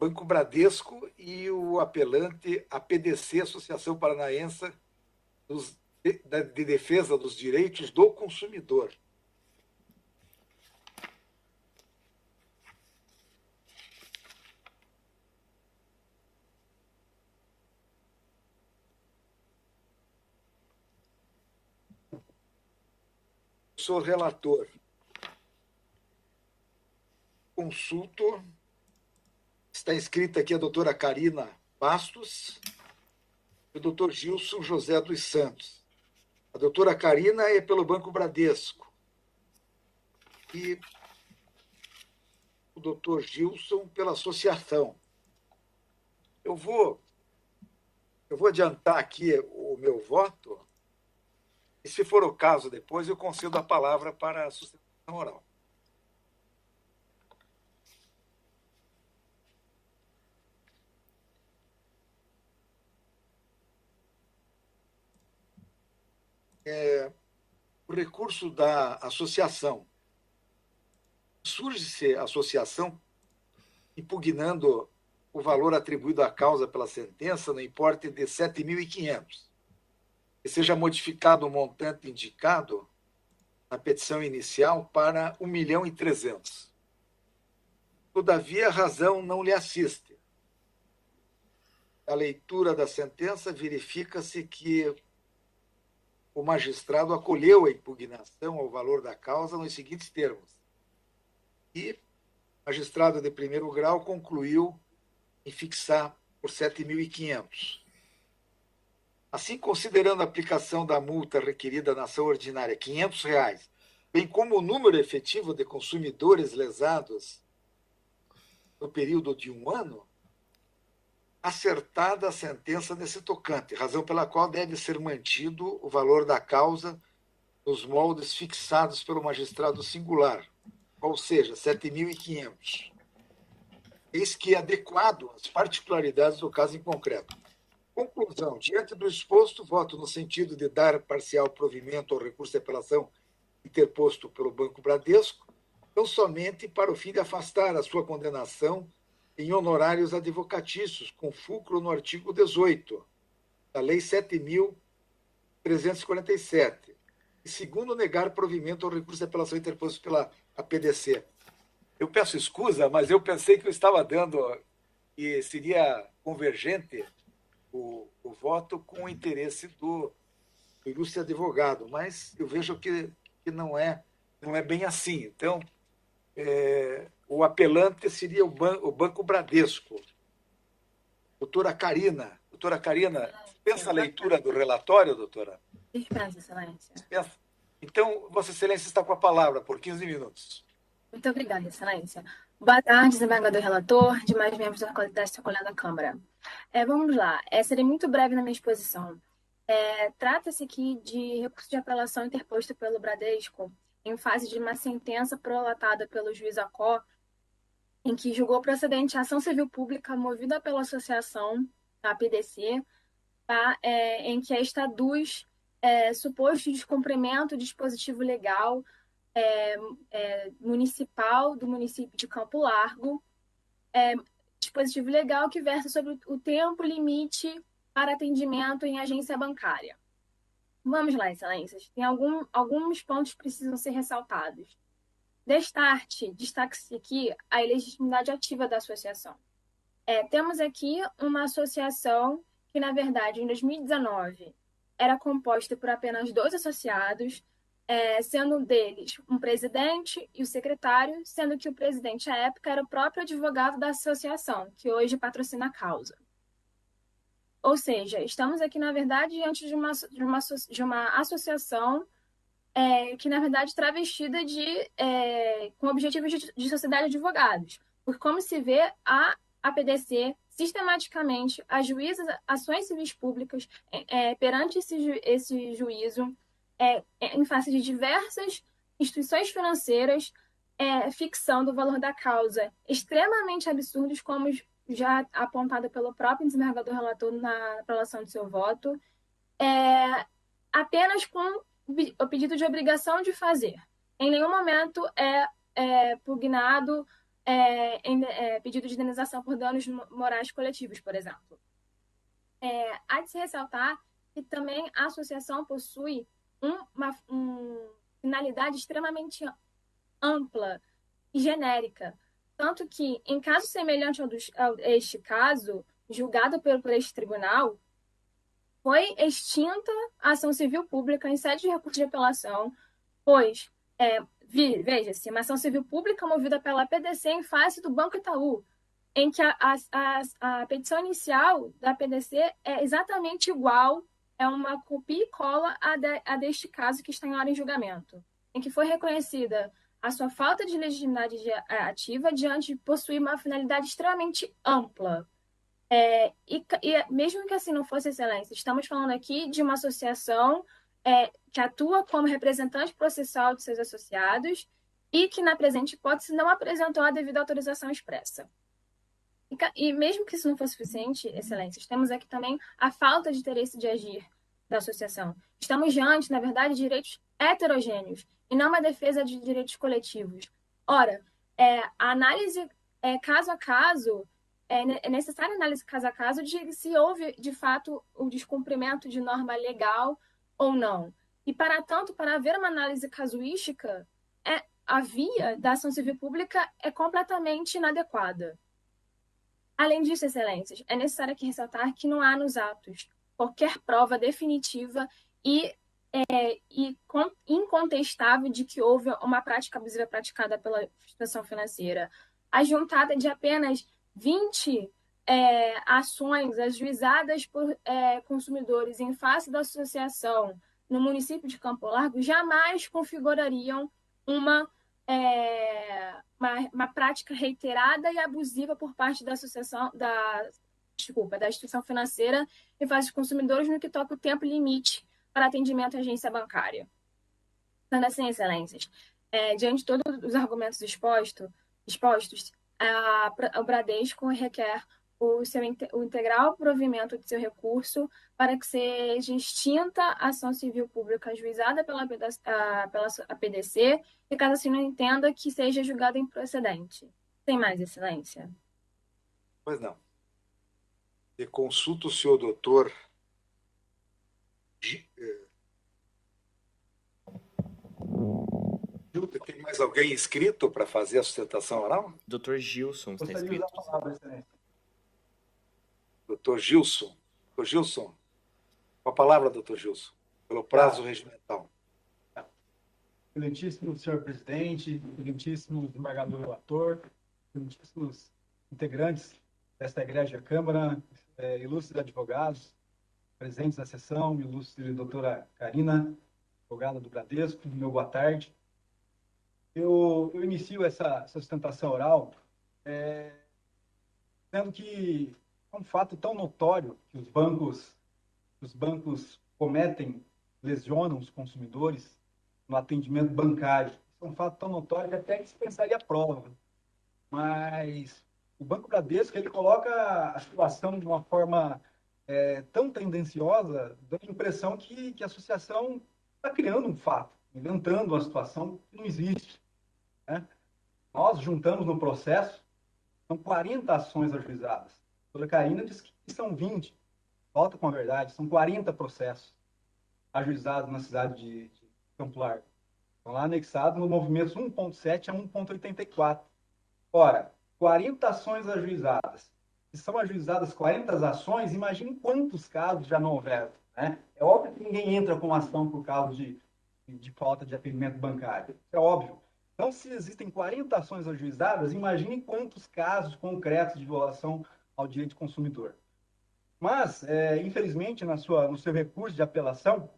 Banco Bradesco e o apelante APDC, Associação Paranaense de Defesa dos Direitos do Consumidor. Sou relator. Consulto. Está inscrita aqui a doutora Karina Bastos e o doutor Gilson José dos Santos. A doutora Karina é pelo Banco Bradesco. E o doutor Gilson pela associação. Eu vou adiantar aqui o meu voto, e se for o caso depois, eu concedo a palavra para a sustentação oral. O recurso da associação. Surge-se a associação impugnando o valor atribuído à causa pela sentença no importe de R$ 7.500, que seja modificado o montante indicado na petição inicial para R$ 1.300.000. Todavia, a razão não lhe assiste. A leitura da sentença verifica-se que o magistrado acolheu a impugnação ao valor da causa nos seguintes termos. E o magistrado de primeiro grau concluiu em fixar por R$ 7.500. Assim, considerando a aplicação da multa requerida na ação ordinária, R$ 500, bem como o número efetivo de consumidores lesados no período de 1 ano, acertada a sentença nesse tocante, razão pela qual deve ser mantido o valor da causa nos moldes fixados pelo magistrado singular, ou seja, R$ 7.500. Eis que é adequado às particularidades do caso em concreto. Conclusão. Diante do exposto, voto no sentido de dar parcial provimento ao recurso de apelação interposto pelo Banco Bradesco, não somente para o fim de afastar a sua condenação em honorários advocatícios, com fulcro no artigo 18 da Lei 7.347, e segundo, negar provimento ao recurso de apelação interposto pela APDC. Eu peço escusa, mas eu pensei que eu estava dando e seria convergente o voto com o interesse do ilustre advogado, mas eu vejo que não é bem assim. Então, o apelante seria o Banco Bradesco. Doutora Karina, dispensa a leitura do relatório, doutora? Dispensa, Excelência. Dispensa. Então, Vossa Excelência está com a palavra por 15 minutos. Muito obrigada, Excelência. Boa tarde, desembargador relator, demais membros desta colega da Câmara. Vamos lá, serei muito breve na minha exposição. Trata-se aqui de recurso de apelação interposto pelo Bradesco em fase de uma sentença prolatada pelo juiz Acó, em que julgou procedente a ação civil pública movida pela associação, a APDC, em que esta aduz suposto descumprimento do dispositivo legal municipal do município de Campo Largo, dispositivo legal que versa sobre o tempo limite para atendimento em agência bancária. Vamos lá, Excelências. Tem alguns pontos que precisam ser ressaltados. Destaque-se aqui a ilegitimidade ativa da associação. Temos aqui uma associação que, na verdade, em 2019, era composta por apenas 2 associados, sendo deles um presidente e o secretário, sendo que o presidente, à época, era o próprio advogado da associação, que hoje patrocina a causa. Ou seja, estamos aqui, na verdade, diante de uma associação que, na verdade, travestida com objetivos de sociedade de advogados. Porque, como se vê, a APDC sistematicamente ajuiza ações civis públicas perante esse juízo, em face de diversas instituições financeiras, fixando o valor da causa extremamente absurdos, como já apontado pelo próprio desembargador relator na apelação de seu voto, apenas com o pedido de obrigação de fazer. Em nenhum momento é pugnado pedido de indenização por danos morais coletivos, por exemplo. Há de se ressaltar que também a associação possui uma finalidade extremamente ampla e genérica, tanto que, em caso semelhante a este caso, julgado por este tribunal, foi extinta a ação civil pública em sede de recurso de apelação, pois, veja-se, uma ação civil pública movida pela PDC em face do Banco Itaú, em que a petição inicial da PDC é exatamente igual, é uma copia e cola a deste caso que está em hora em julgamento, em que foi reconhecida a sua falta de legitimidade ativa diante de possuir uma finalidade extremamente ampla. E mesmo que assim não fosse, excelência, estamos falando aqui de uma associação que atua como representante processual de seus associados e que, na presente hipótese, não apresentou a devida autorização expressa. E mesmo que isso não fosse suficiente, excelências, temos aqui também a falta de interesse de agir da associação. Estamos diante, na verdade, de direitos heterogêneos e não uma defesa de direitos coletivos. Ora, a análise caso a caso, é necessária análise caso a caso de se houve, de fato, o descumprimento de norma legal ou não. E, para tanto, para haver uma análise casuística, a via da ação civil pública é completamente inadequada. Além disso, excelências, é necessário aqui ressaltar que não há nos atos qualquer prova definitiva e incontestável de que houve uma prática abusiva praticada pela instituição financeira. A juntada de apenas 20 ações ajuizadas por consumidores em face da associação no município de Campo Largo jamais configurariam uma prática reiterada e abusiva por parte da associação, da instituição financeira em face dos consumidores no que toca o tempo limite para atendimento à agência bancária. Sendo assim, excelências, diante de todos os argumentos expostos, o Bradesco requer o integral provimento de seu recurso para que seja extinta a ação civil pública ajuizada pela PDC e, caso assim não entenda, que seja julgada improcedente. Tem mais, excelência? Pois não. E consulto o senhor doutor tem mais alguém inscrito para fazer a sustentação oral? Dr. Gilson está inscrito. Dr. Gilson. Dr. Gilson, com a palavra, doutor Gilson, pelo prazo regimental. Excelentíssimo senhor presidente, excelentíssimo desembargador relator, excelentíssimos integrantes desta egrégia Câmara, ilustres advogados presentes na sessão, ilustre doutora Karina, advogada do Bradesco, meu boa tarde. Eu inicio essa sustentação oral dizendo que é um fato tão notório que os bancos cometem, lesionam os consumidores no atendimento bancário. Isso é um fato tão notório que até dispensaria prova. Mas o Banco Bradesco, ele coloca a situação de uma forma tão tendenciosa, dando a impressão que a associação está criando um fato, inventando uma situação que não existe. Né? Nós juntamos no processo, são 40 ações ajuizadas. A doutora Karina diz que são 20. Volta com a verdade, são 40 processos ajuizados na cidade de Campo Largo. Estão lá anexados no movimentos 1.7 a 1.84. Ora, 40 ações ajuizadas. Se são ajuizadas 40 ações, imagine quantos casos já não houveram. Né? É óbvio que ninguém entra com ação por causa de falta de atendimento bancário. Isso é óbvio. Então, se existem 40 ações ajuizadas, imagine quantos casos concretos de violação ao direito do consumidor. Mas, infelizmente, no seu recurso de apelação,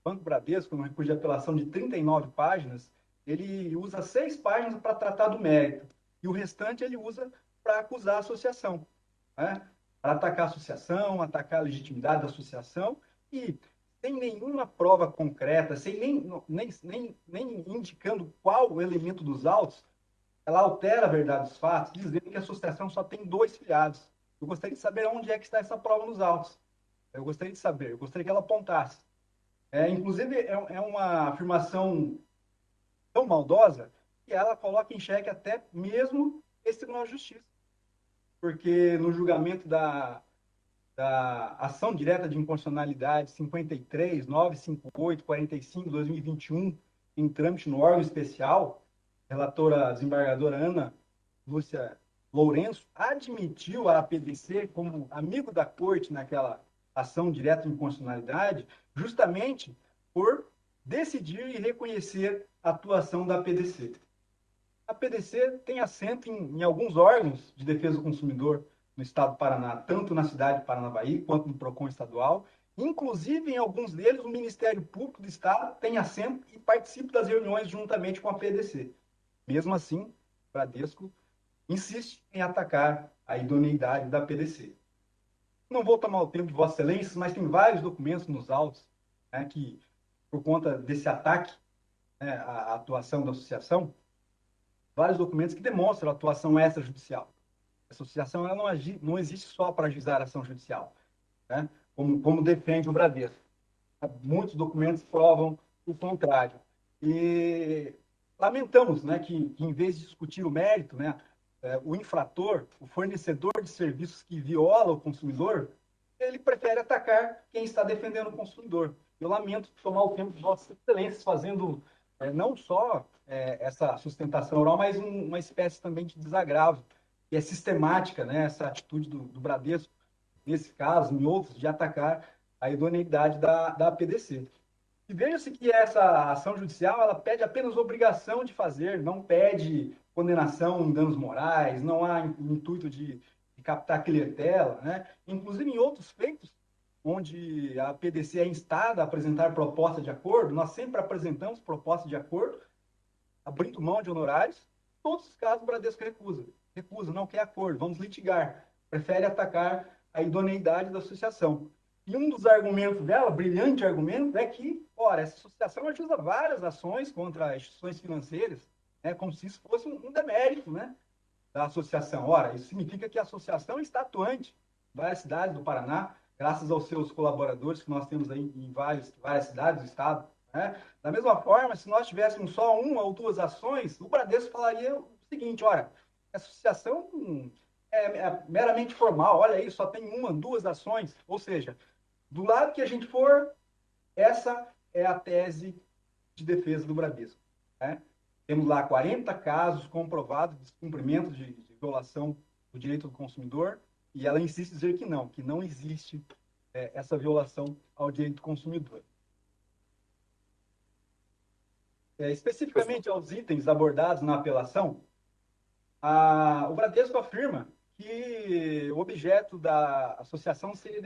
o Banco Bradesco, no recurso de apelação de 39 páginas, ele usa 6 páginas para tratar do mérito, e o restante ele usa para acusar a associação, né? Para atacar a associação, atacar a legitimidade da associação, e sem nenhuma prova concreta, sem nem indicando qual o elemento dos autos, ela altera a verdade dos fatos, dizendo que a associação só tem 2 filiados. Eu gostaria de saber onde é que está essa prova nos autos. Eu gostaria que ela apontasse. Inclusive, é uma afirmação tão maldosa que ela coloca em xeque até mesmo esse Tribunal de Justiça. Porque no julgamento da ação direta de inconstitucionalidade 53, 958, 45, 2021, em trâmite no órgão especial, a relatora desembargadora Ana Lúcia Lourenço admitiu a APDC como amigo da corte naquela ação direta de inconstitucionalidade, justamente por decidir e reconhecer a atuação da APDC. A APDC tem assento em alguns órgãos de defesa do consumidor no estado do Paraná, tanto na cidade de Paranavaí quanto no PROCON estadual. Inclusive, em alguns deles, o Ministério Público do Estado tem assento e participa das reuniões juntamente com a APDC. Mesmo assim, o Bradesco insiste em atacar a idoneidade da APDC. Não vou tomar o tempo de Vossa Excelência, mas tem vários documentos nos autos, né, que, por conta desse ataque, né, à atuação da associação, vários documentos que demonstram a atuação extrajudicial. A associação ela não existe só para ajuizar a ação judicial, né, como defende o Bradesco. Muitos documentos provam o contrário. E lamentamos, né, que em vez de discutir o mérito, né, o infrator, o fornecedor de serviços que viola o consumidor, ele prefere atacar quem está defendendo o consumidor. Eu lamento tomar o tempo de Vossas Excelências fazendo não só essa sustentação oral, mas uma espécie também de desagravo, que é sistemática, né, essa atitude do Bradesco, nesse caso, em outros, de atacar a idoneidade da APDC. E veja-se que essa ação judicial ela pede apenas obrigação de fazer, não pede condenação em danos morais, não há intuito de captar clientela, né? Inclusive em outros feitos, onde a PDC é instada a apresentar proposta de acordo, nós sempre apresentamos proposta de acordo, abrindo mão de honorários, em todos os casos o Bradesco recusa, não quer acordo, vamos litigar, prefere atacar a idoneidade da associação. E um dos argumentos dela, brilhante argumento, é que, ora, essa associação ajuda várias ações contra instituições financeiras, né, como se isso fosse um demérito, né, da associação. Ora, isso significa que a associação está atuante em várias cidades do Paraná, graças aos seus colaboradores que nós temos aí em várias cidades do estado, né? Da mesma forma, se nós tivéssemos só uma ou duas ações, o Bradesco falaria o seguinte, ora, a associação é meramente formal, olha aí, só tem uma, duas ações, ou seja, do lado que a gente for, essa é a tese de defesa do Bradesco, né? Temos lá 40 casos comprovados de descumprimento de violação do direito do consumidor, e ela insiste em dizer que não existe essa violação ao direito do consumidor. Especificamente aos itens abordados na apelação, o Bradesco afirma que o objeto da associação seria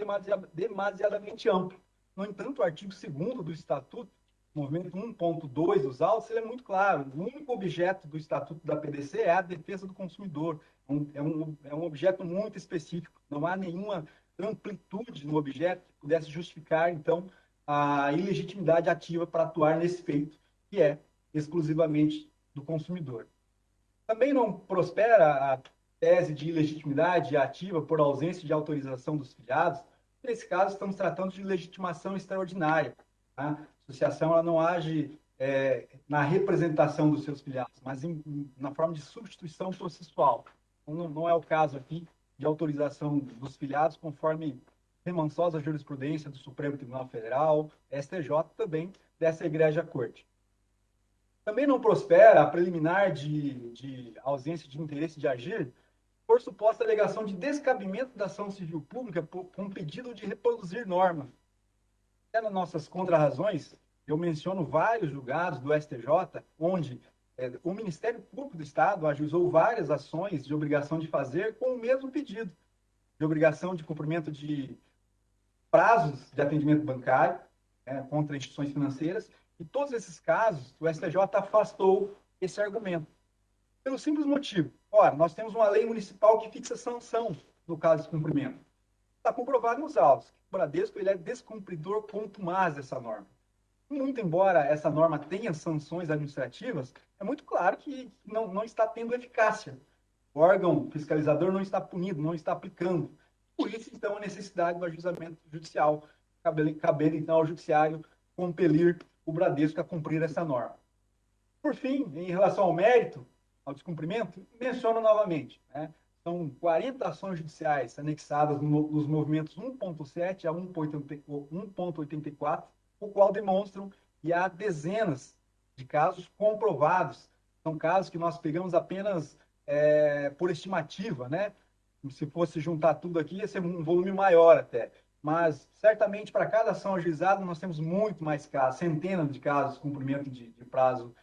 demasiadamente amplo. No entanto, o artigo 2º do Estatuto, movimento 1.2 dos autos, ele é muito claro. O único objeto do Estatuto da PDC é a defesa do consumidor. É um objeto muito específico. Não há nenhuma amplitude no objeto que pudesse justificar, então, a ilegitimidade ativa para atuar nesse feito, que é exclusivamente do consumidor. Também não prospera a tese de ilegitimidade ativa por ausência de autorização dos filiados. Nesse caso, estamos tratando de legitimação extraordinária. Tá? A associação ela não age na representação dos seus filiados, mas na forma de substituição processual. Não é o caso aqui de autorização dos filiados, conforme remansosa jurisprudência do Supremo Tribunal Federal, STJ, também dessa Egrégia Corte. Também não prospera a preliminar de ausência de interesse de agir por suposta alegação de descabimento da ação civil pública com pedido de reproduzir norma. Nas nossas contrarrazões, eu menciono vários julgados do STJ, onde o Ministério Público do Estado ajuizou várias ações de obrigação de fazer com o mesmo pedido, de obrigação de cumprimento de prazos de atendimento bancário contra instituições financeiras. Em todos esses casos, o STJ afastou esse argumento. Pelo simples motivo, ora, nós temos uma lei municipal que fixa sanção no caso de cumprimento. Está comprovado nos autos que o Bradesco ele é descumpridor contumaz dessa norma. Muito embora essa norma tenha sanções administrativas, é muito claro que não está tendo eficácia. O órgão fiscalizador não está punindo, não está aplicando. Por isso, então, a necessidade do ajuizamento judicial, cabendo então ao judiciário compelir o Bradesco a cumprir essa norma. Por fim, em relação ao mérito, ao descumprimento, menciono novamente, né? São 40 ações judiciais anexadas nos movimentos 1.7 a 1.84, o qual demonstram que há dezenas de casos comprovados. São casos que nós pegamos apenas por estimativa, né? Se fosse juntar tudo aqui, ia ser um volume maior até. Mas, certamente, para cada ação ajuizada, nós temos muito mais casos, centenas de casos de cumprimento de prazo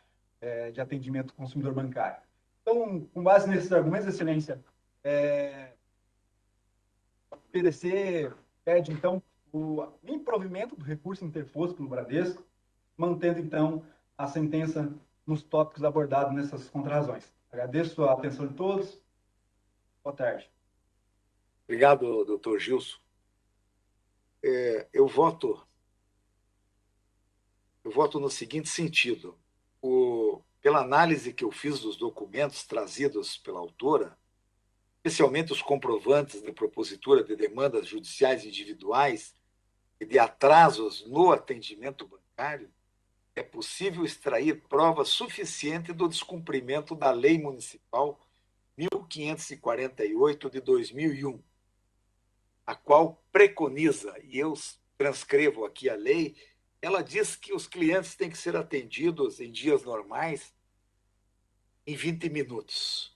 de atendimento do consumidor bancário. Então, com base nesses argumentos, Excelência, o PDC pede, então, o improvimento do recurso interposto pelo Bradesco, mantendo, então, a sentença nos tópicos abordados nessas contrarrazões. Agradeço a atenção de todos. Boa tarde. Obrigado, doutor Gilson. Eu voto no seguinte sentido. Pela análise que eu fiz dos documentos trazidos pela autora, especialmente os comprovantes de propositura de demandas judiciais individuais e de atrasos no atendimento bancário, é possível extrair prova suficiente do descumprimento da Lei Municipal 1548 de 2001, a qual preconiza, e eu transcrevo aqui a lei, ela diz que os clientes têm que ser atendidos em dias normais em 20 minutos.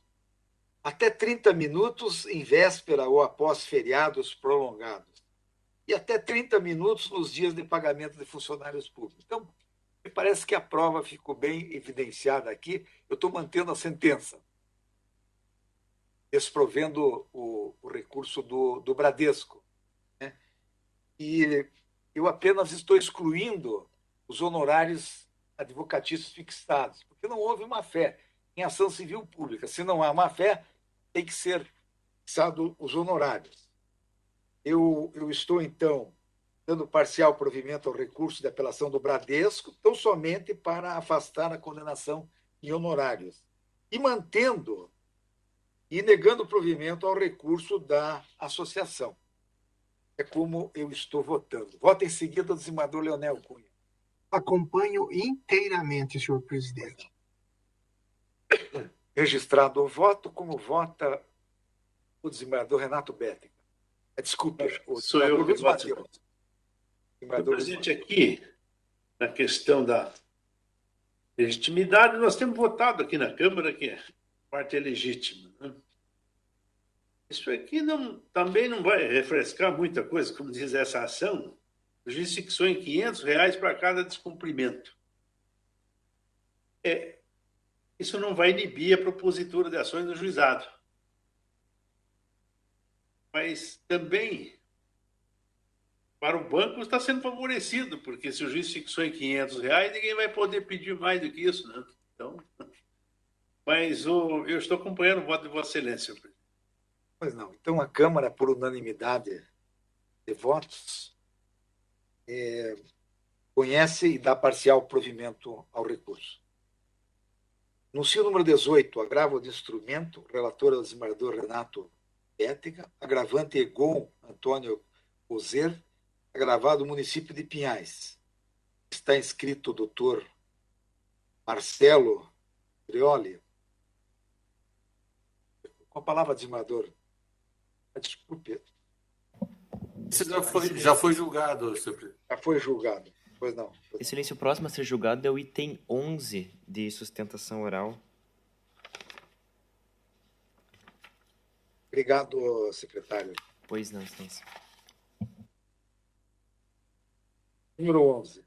Até 30 minutos em véspera ou após feriados prolongados. E até 30 minutos nos dias de pagamento de funcionários públicos. Então, me parece que a prova ficou bem evidenciada aqui. Eu estou mantendo a sentença, desprovendo o recurso do Bradesco, né? E eu apenas estou excluindo os honorários advocatícios fixados, porque não houve má-fé em ação civil pública. Se não há má-fé, tem que ser fixado os honorários. Eu estou, então, dando parcial provimento ao recurso de apelação do Bradesco, tão somente para afastar a condenação em honorários, e mantendo e negando provimento ao recurso da associação. É como eu estou votando. Voto em seguida do desembargador Leonel Cunha. Acompanho inteiramente, senhor presidente. Registrado o voto, como vota o desembargador Renato Bettinger. Desculpe, sou eu que voto. Senhor presidente, aqui, na questão da legitimidade, nós temos votado aqui na Câmara que a parte é legítima, né? Isso aqui também não vai refrescar muita coisa, como diz essa ação. O juiz fixou em R$500 para cada descumprimento. Isso não vai inibir a propositura de ações no juizado. Mas também, para o banco, está sendo favorecido, porque se o juiz fixou em R$500, ninguém vai poder pedir mais do que isso, né? Então, mas eu estou acompanhando o voto de Vossa Excelência, senhor presidente. Pois não. Então, a Câmara, por unanimidade de votos, conhece e dá parcial provimento ao recurso. No inciso número 18, agravo de instrumento, relator é o desembargador Renato Bettinger, agravante Egon Antônio Cozer, agravado município de Pinhais. Está inscrito o doutor Marcelo Trioli. Com a palavra, desembargador. Desculpe. Isso já foi julgado, senhor presidente. Já foi julgado. Pois não. Excelência, o próximo a ser julgado é o item 11 de sustentação oral. Obrigado, secretário. Pois não, excelência. Número 11.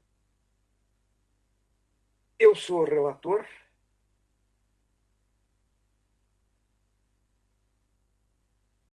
Eu sou o relator